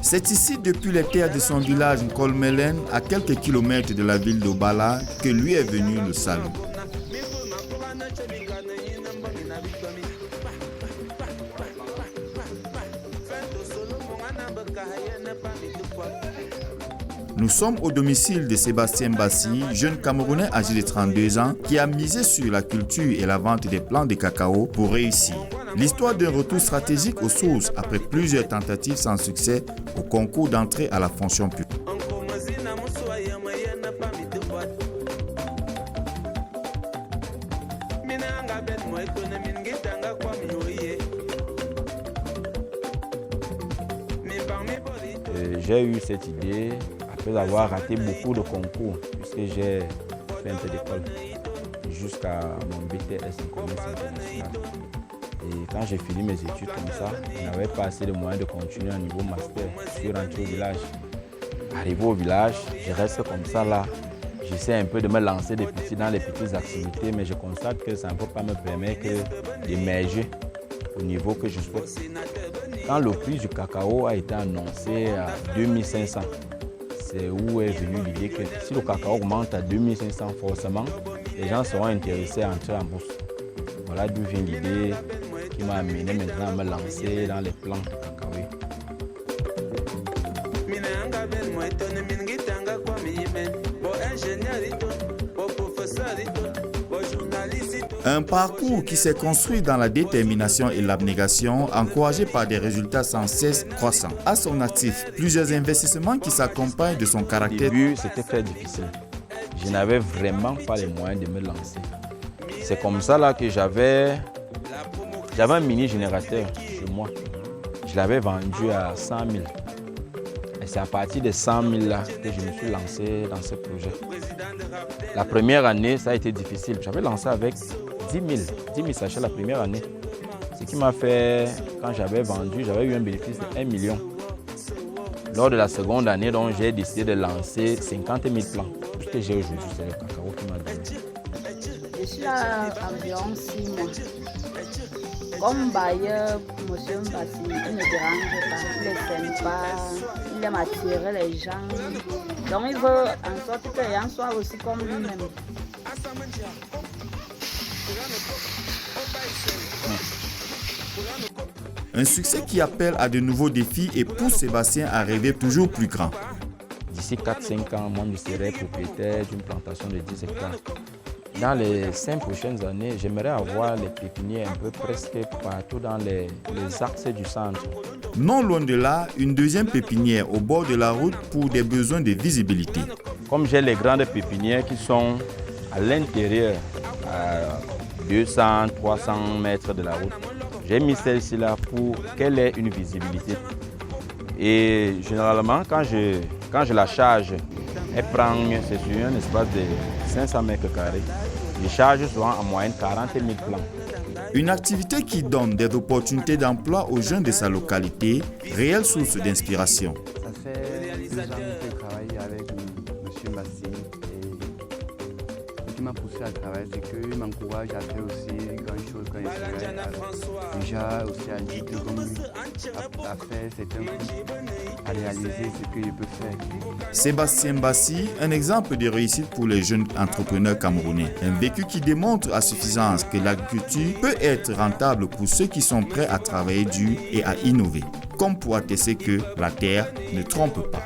C'est ici, depuis les terres de son village Nkolmelen, à quelques kilomètres de la ville d'Obala, que lui est venu le salut. Nous sommes au domicile de Sébastien Bassi, jeune Camerounais âgé de 32 ans, qui a misé sur la culture et la vente des plants de cacao pour réussir. L'histoire d'un retour stratégique aux sources après plusieurs tentatives sans succès au concours d'entrée à la fonction publique. J'ai eu cette idée après avoir raté beaucoup de concours, puisque j'ai fait un peu d'école jusqu'à mon BTS en commerce international. Et quand j'ai fini mes études comme ça, je n'avais pas assez de moyens de continuer au niveau master. Je suis rentré au village. Arrivé au village, je reste comme ça là. J'essaie un peu de me lancer dans les petites activités, mais je constate que ça ne peut pas me permettre d'émerger au niveau que je souhaite. Quand le prix du cacao a été annoncé à 2500, c'est où est venue l'idée que si le cacao augmente à 2500, forcément, les gens seront intéressés à entrer en bourse. Voilà d'où vient l'idée qui m'a amené maintenant à me lancer dans les plants de cacao. Un parcours qui s'est construit dans la détermination et l'abnégation, encouragé par des résultats sans cesse croissants. À son actif, plusieurs investissements qui s'accompagnent de son caractère. Au début, c'était très difficile. Je n'avais vraiment pas les moyens de me lancer. C'est comme ça là que j'avais un mini générateur chez moi. Je l'avais vendu à 100 000. Et c'est à partir de 100 000 là que je me suis lancé dans ce projet. La première année, ça a été difficile. J'avais lancé avec 10 000 sachets la première année. Ce qui m'a fait, quand j'avais vendu, j'avais eu un bénéfice de 1 million. Lors de la seconde année, donc, j'ai décidé de lancer 50 000 plants. Ce que j'ai aujourd'hui, c'est le cacao qui m'a donné. Je suis là environ 6 mois. Comme bailleur, M. Mbassi, il ne dérange pas, il est sympa, il aime attirer les gens. Donc il veut en sorte que les gens soient aussi comme lui-même. Un succès qui appelle à de nouveaux défis et pousse Sébastien à rêver toujours plus grand. D'ici 4-5 ans, moi, je serai propriétaire d'une plantation de 10 hectares. Dans les 5 prochaines années, j'aimerais avoir les pépinières un peu presque partout dans les axes du centre. Non loin de là, une deuxième pépinière au bord de la route pour des besoins de visibilité. Comme j'ai les grandes pépinières qui sont à l'intérieur, à 200, 300 mètres de la route, j'ai mis celle-ci là pour qu'elle ait une visibilité. Et généralement, quand je la charge, elle prend, c'est sur un espace de 500 mètres carrés. Je charge souvent en moyenne 40 000 plants. Une activité qui donne des opportunités d'emploi aux jeunes de sa localité, réelle source d'inspiration. Ça fait 2 ans que je travaille avec M. Bassi et ce qui m'a poussé à travailler, c'est qu'il m'encourage à faire aussi grandes choses quand il serait déjà aussi à dire que comme lui, à faire certains trucs, à réaliser ce que je peux faire. Sébastien Bassi, un exemple de réussite pour les jeunes entrepreneurs camerounais. Un vécu qui démontre à suffisance que l'agriculture peut être rentable pour ceux qui sont prêts à travailler dur et à innover. Comme pour attester que la terre ne trompe pas.